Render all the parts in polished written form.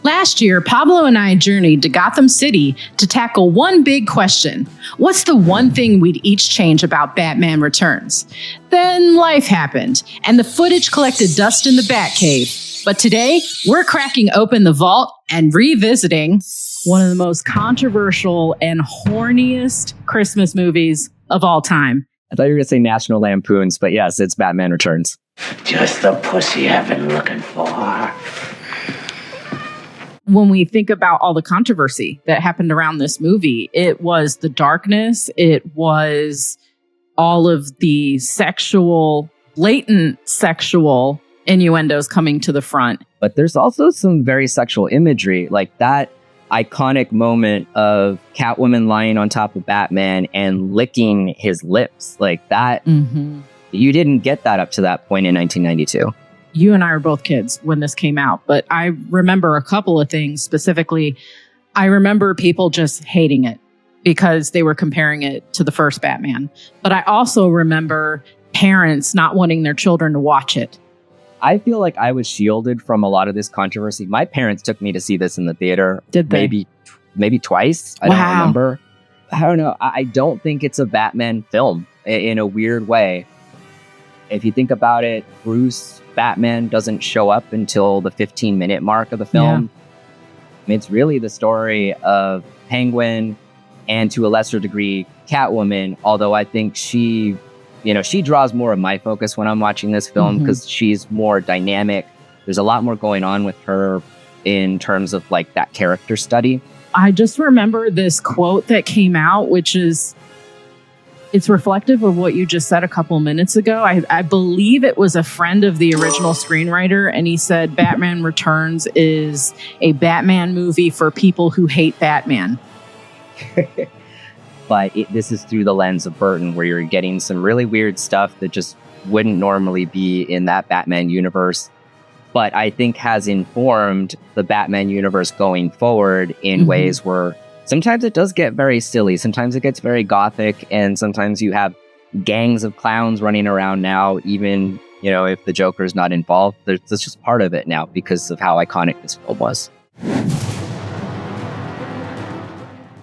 Last year, Pablo and I journeyed to Gotham City to tackle one big question. What's the one thing we'd each change about Batman Returns? Then life happened, and the footage collected dust in the Batcave. But today, we're cracking open the vault and revisiting one of the most controversial and horniest Christmas movies of all time. I thought you were going to say National Lampoons, but yes, it's Batman Returns. Just the pussy I've been looking for. When we think about all the controversy that happened around this movie, it was the darkness, it was all of the blatant sexual innuendos coming to the front. But there's also some very sexual imagery, like that iconic moment of Catwoman lying on top of Batman and licking his lips. Like that, You didn't get that up to that point in 1992. You and I were both kids when this came out, but I remember a couple of things specifically. I remember people just hating it because they were comparing it to the first Batman. But I also remember parents not wanting their children to watch it. I feel like I was shielded from a lot of this controversy. My parents took me to see this in the theater. Did they? Maybe twice. I don't remember. I don't know. I don't think it's a Batman film in a weird way. If you think about it, Bruce Batman doesn't show up until the 15-minute mark of the film. Yeah. It's really the story of Penguin and, to a lesser degree, Catwoman, although I think she draws more of my focus when I'm watching this film because she's more dynamic. There's a lot more going on with her in terms of like that character study. I just remember this quote that came out, which is, it's reflective of what you just said a couple minutes ago. I believe it was a friend of the original screenwriter, and he said Batman Returns is a Batman movie for people who hate Batman. But this is through the lens of Burton, where you're getting some really weird stuff that just wouldn't normally be in that Batman universe, but I think has informed the Batman universe going forward in ways where sometimes it does get very silly. Sometimes it gets very gothic, and sometimes you have gangs of clowns running around now, even, if the Joker's not involved. That's just part of it now because of how iconic this film was.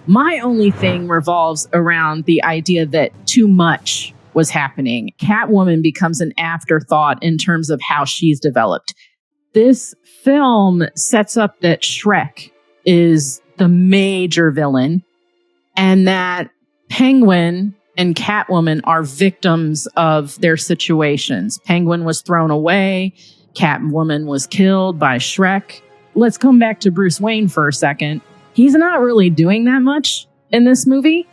My only thing revolves around the idea that too much was happening. Catwoman becomes an afterthought in terms of how she's developed. This film sets up that Shrek is the major villain, and that Penguin and Catwoman are victims of their situations. Penguin was thrown away. Catwoman was killed by Shrek. Let's come back to Bruce Wayne for a second. He's not really doing that much in this movie,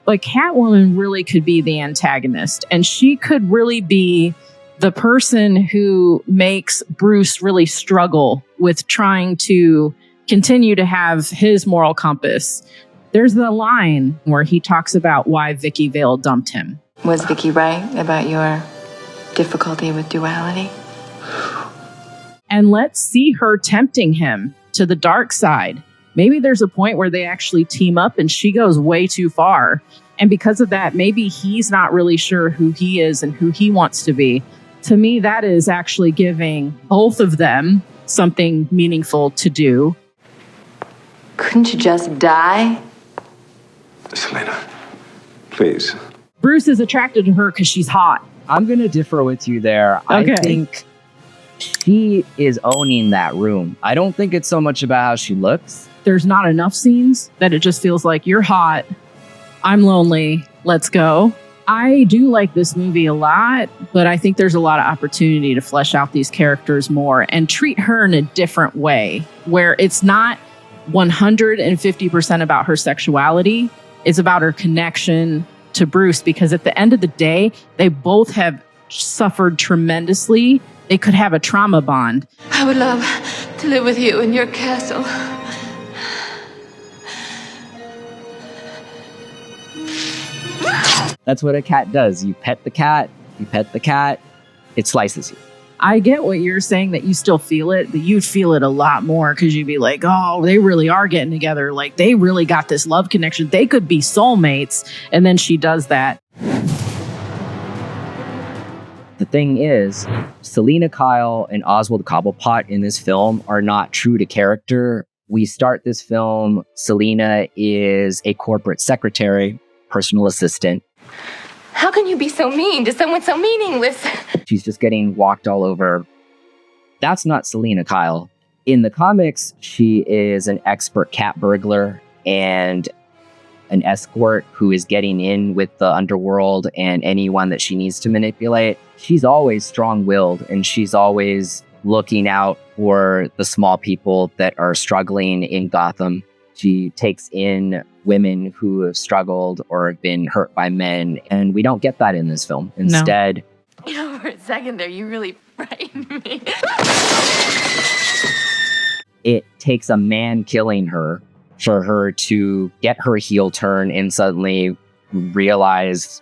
but Catwoman really could be the antagonist, and she could really be the person who makes Bruce really struggle with trying to continue to have his moral compass. There's the line where he talks about why Vicky Vale dumped him. Was Vicky right about your difficulty with duality? And let's see her tempting him to the dark side. Maybe there's a point where they actually team up and she goes way too far. And because of that, maybe he's not really sure who he is and who he wants to be. To me, that is actually giving both of them something meaningful to do. Couldn't you just die? Selena, please. Bruce is attracted to her because she's hot. I'm going to differ with you there. Okay. I think she is owning that room. I don't think it's so much about how she looks. There's not enough scenes that it just feels like you're hot, I'm lonely, let's go. I do like this movie a lot, but I think there's a lot of opportunity to flesh out these characters more and treat her in a different way, where it's not 150% about her sexuality. It's about her connection to Bruce, because at the end of the day, they both have suffered tremendously. They could have a trauma bond. I would love to live with you in your castle. That's what a cat does. You pet the cat, it slices you. I get what you're saying, that you still feel it, but you'd feel it a lot more because you'd be like, oh, they really are getting together. Like, they really got this love connection. They could be soulmates. And then she does that. The thing is, Selina Kyle and Oswald Cobblepot in this film are not true to character. We start this film, Selina is a corporate secretary, personal assistant. How can you be so mean to someone so meaningless? She's just getting walked all over. That's not Selina Kyle. In the comics, she is an expert cat burglar and an escort who is getting in with the underworld and anyone that she needs to manipulate. She's always strong-willed, and she's always looking out for the small people that are struggling in Gotham. She takes in women who have struggled or have been hurt by men, and we don't get that in this film. Instead, You know, for a second there, you really frightened me. it takes a man killing her for her to get her heel turn and suddenly realize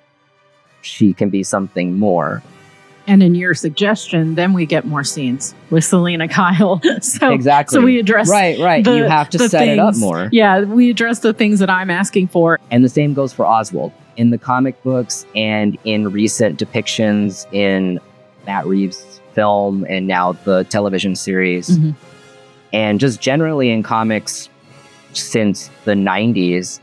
she can be something more. And in your suggestion, then we get more scenes with Selina Kyle. Exactly. So we address Right. You have to set it up more. Yeah, we address the things that I'm asking for. And the same goes for Oswald. In the comic books and in recent depictions in Matt Reeves' film and now the television series, Mm-hmm. and just generally in comics since the 90s,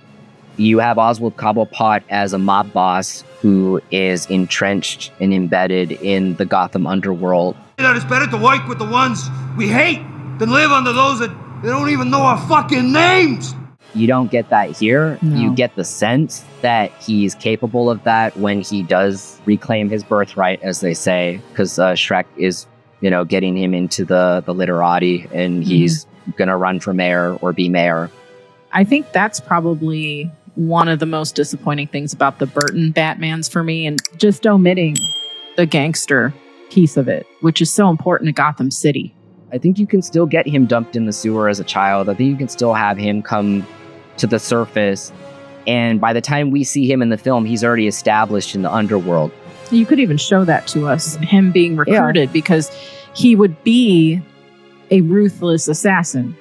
you have Oswald Cobblepot as a mob boss who is entrenched and embedded in the Gotham underworld. That it's better to work with the ones we hate than live under those that they don't even know our fucking names. You don't get that here. No. You get the sense that he's capable of that when he does reclaim his birthright, as they say, because Shrek is, getting him into the literati, and he's going to run for mayor or be mayor. I think that's probably one of the most disappointing things about the Burton Batmans for me, and just omitting the gangster piece of it, which is so important to Gotham City. I think you can still get him dumped in the sewer as a child. I think you can still have him come to the surface. And by the time we see him in the film, he's already established in the underworld. You could even show that to us, him being recruited, because he would be a ruthless assassin.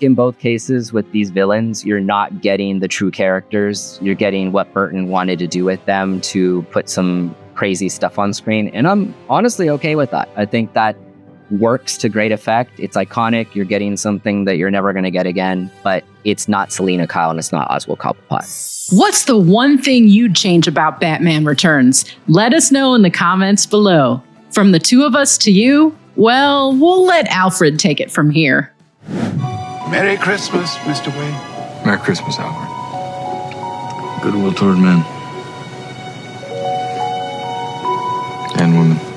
In both cases with these villains, you're not getting the true characters. You're getting what Burton wanted to do with them to put some crazy stuff on screen. And I'm honestly okay with that. I think that works to great effect. It's iconic. You're getting something that you're never going to get again, but it's not Selina Kyle and it's not Oswald Cobblepot. What's the one thing you'd change about Batman Returns? Let us know in the comments below. From the two of us to you, well, we'll let Alfred take it from here. Merry Christmas, Mr. Wayne. Merry Christmas, Alfred. Goodwill toward men and women.